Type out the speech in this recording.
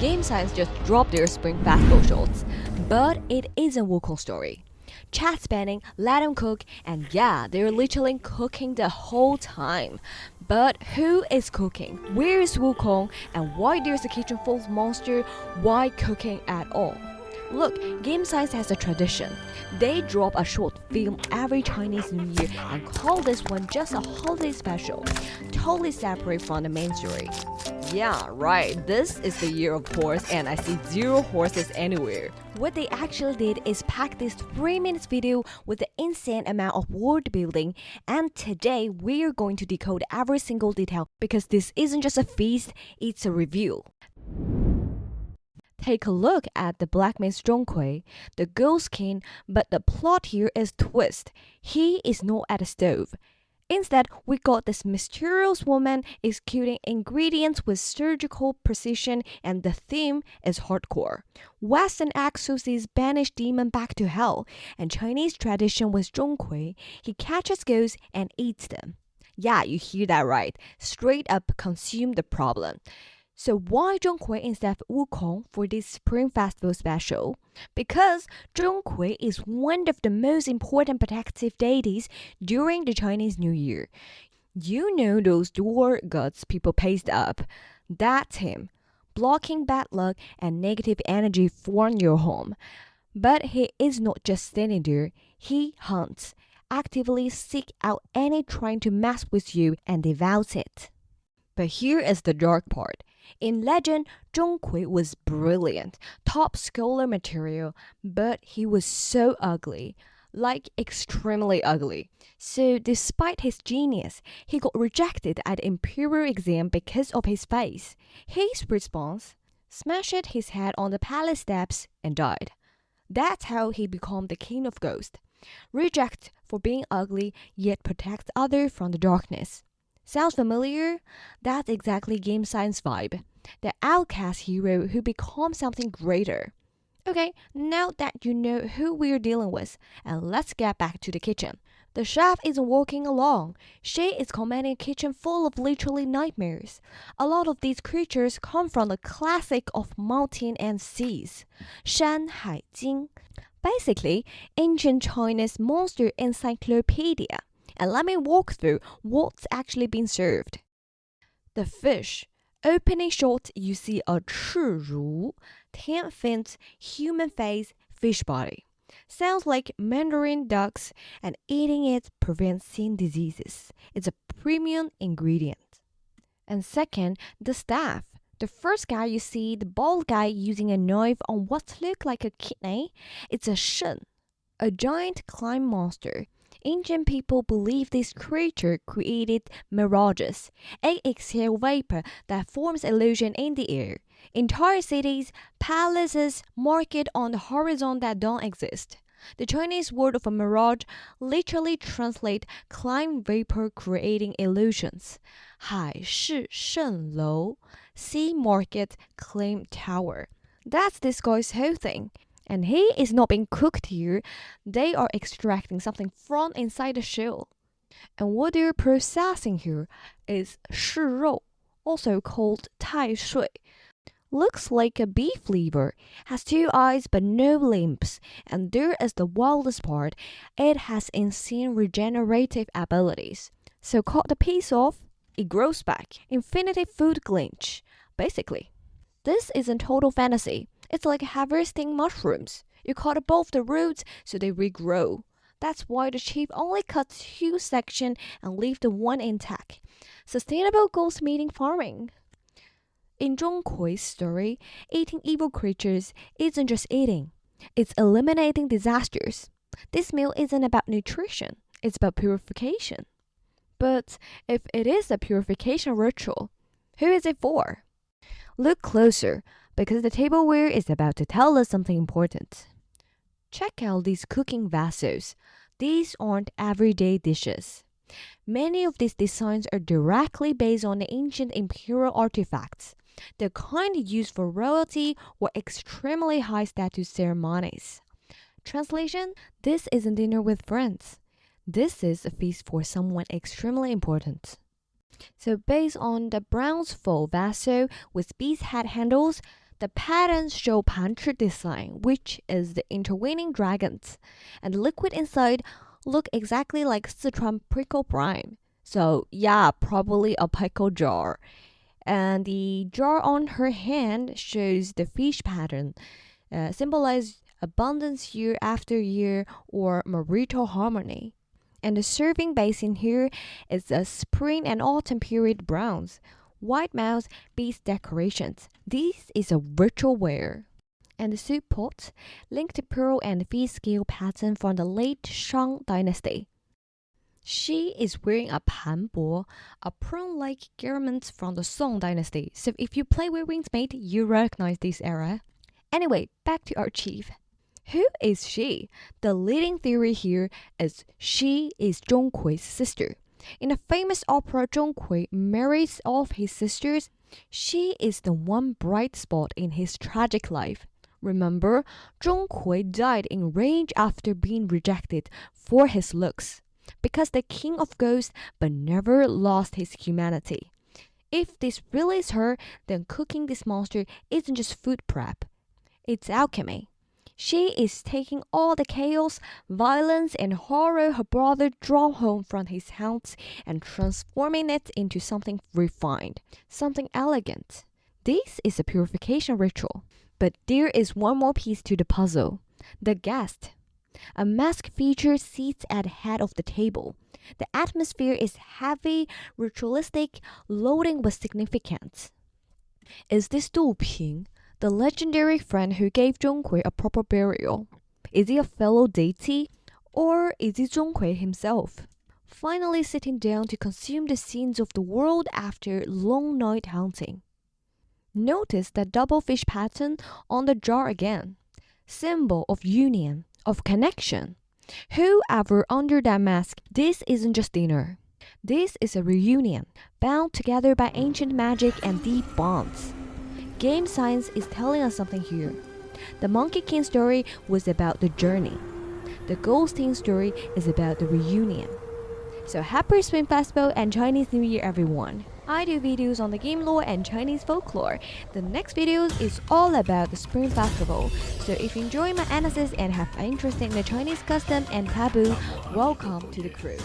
Game Science just dropped their Spring Festival shorts, but it isn't Wukong's story. Chat spanning, let them cook, and yeah, they're literally cooking the whole time. But who is cooking? Where is Wukong? And why there's a kitchen full of monsters? Why cooking at all? Look, Game Science has a tradition. They drop a short film every Chinese New Year and call this one just a holiday special, totally separate from the main story. Yeah, right, this is the year of horse and I see 0 horses anywhere. What they actually did is pack this 3-minute video with the insane amount of world building, and today we're going to decode every single detail because this isn't just a feast, it's a review. Take a look at the black man's Zhong Kui, the ghost king, but the plot here is twist. He is not at the stove. Instead, we got this mysterious woman executing ingredients with surgical precision, and the theme is hardcore. Western exorcists banish demon back to hell, and Chinese tradition with Zhong Kui, he catches ghosts and eats them. Yeah, you hear that right. Straight up consume the problem. So why Zhong Kui instead of Wukong for this Spring Festival special? Because Zhong Kui is one of the most important protective deities during the Chinese New Year. You know those door gods people paste up? That's him, blocking bad luck and negative energy from your home. But he is not just standing there, he hunts, actively seek out any trying to mess with you and devours it. But here is the dark part. In legend, Zhong Kui was brilliant, top scholar material, but he was so ugly, like extremely ugly. So despite his genius, he got rejected at the imperial exam because of his face. His response? Smashed his head on the palace steps and died. That's how he became the king of ghosts. Reject for being ugly, yet protects others from the darkness. Sounds familiar? That's exactly Game Science vibe. The outcast hero who becomes something greater. Okay, now that you know who we're dealing with, and let's get back to the kitchen. The chef isn't walking along. She is commanding a kitchen full of literally nightmares. A lot of these creatures come from the classic of mountain and seas, Shan Hai Jing. Basically, ancient China's monster encyclopedia. And let me walk through what's actually been served. The fish. Opening shot, you see a 赤如, 10 fins, human face, fish body. Sounds like Mandarin ducks, and eating it prevents skin diseases. It's a premium ingredient. And second, the staff. The first guy you see, the bald guy using a knife on what looks like a kidney, it's a shen, a giant climb monster. Ancient people believe this creature created mirages, an exhale vapor that forms illusion in the air. Entire cities, palaces, market on the horizon that don't exist. The Chinese word of a mirage literally translates climb vapor creating illusions. 海市蜃楼, sea market, claim tower. That's this guy's whole thing. And he is not being cooked here, they are extracting something from inside the shell. And what they're processing here is 是肉, also called 太岁. Looks like a beef liver, has 2 eyes but no limbs, and there is the wildest part, it has insane regenerative abilities. So cut the piece off, it grows back. Infinity food glitch, basically. This isn't total fantasy. It's like harvesting mushrooms. You cut above the roots so they regrow. That's why the chief only cuts 2 sections and leaves the one intact. Sustainable ghost meeting farming. In Zhong Kui's story, eating evil creatures isn't just eating. It's eliminating disasters. This meal isn't about nutrition. It's about purification. But if it is a purification ritual, who is it for? Look closer, because the tableware is about to tell us something important. Check out these cooking vessels. These aren't everyday dishes. Many of these designs are directly based on the ancient imperial artifacts, the kind used for royalty or extremely high status ceremonies. Translation: this isn't dinner with friends. This is a feast for someone extremely important. So based on the bronze full vessel with beast head handles, The patterns show pancher design, which is the intervening dragons, and the liquid inside look exactly like Sichuan prickle brine. So yeah, probably a pickle jar. And the jar on her hand shows the fish pattern, symbolize abundance year after year or marital harmony. And the serving basin here is a spring and autumn period browns, white mouse beads decorations. This is a ritual wear. And the soup pot linked to pearl and fish scale pattern from the late Shang dynasty. She is wearing a panbo, a prawn-like garment from the Song dynasty. So if you play with Wings Mate, you recognize this era. Anyway, back to our chief. Who is she? The leading theory here is she is Zhong Kui's sister. In the famous opera Zhong Kui marries all of his sisters, she is the one bright spot in his tragic life. Remember, Zhong Kui died in rage after being rejected for his looks, because the king of ghosts but never lost his humanity. If this really is her, then cooking this monster isn't just food prep, it's alchemy. She is taking all the chaos, violence, and horror her brother drove home from his house and transforming it into something refined, something elegant. This is a purification ritual. But there is one more piece to the puzzle. The guest. A masked figure sits at the head of the table. The atmosphere is heavy, ritualistic, loading with significance. Is this Du Ping, the legendary friend who gave Zhong Kui a proper burial? Is he a fellow deity? Or is he Zhong Kui himself? Finally sitting down to consume the scenes of the world after long night hunting. Notice the double fish pattern on the jar again. Symbol of union, of connection. Whoever under that mask, this isn't just dinner. This is a reunion, bound together by ancient magic and deep bonds. Game science is telling us something here. The Monkey King story was about the journey. The Ghost King story is about the reunion. So happy Spring Festival and Chinese New Year, everyone. I do videos on the game lore and Chinese folklore. The next video is all about the Spring Festival. So if you enjoy my analysis and have interest in the Chinese custom and taboo, welcome to the crew.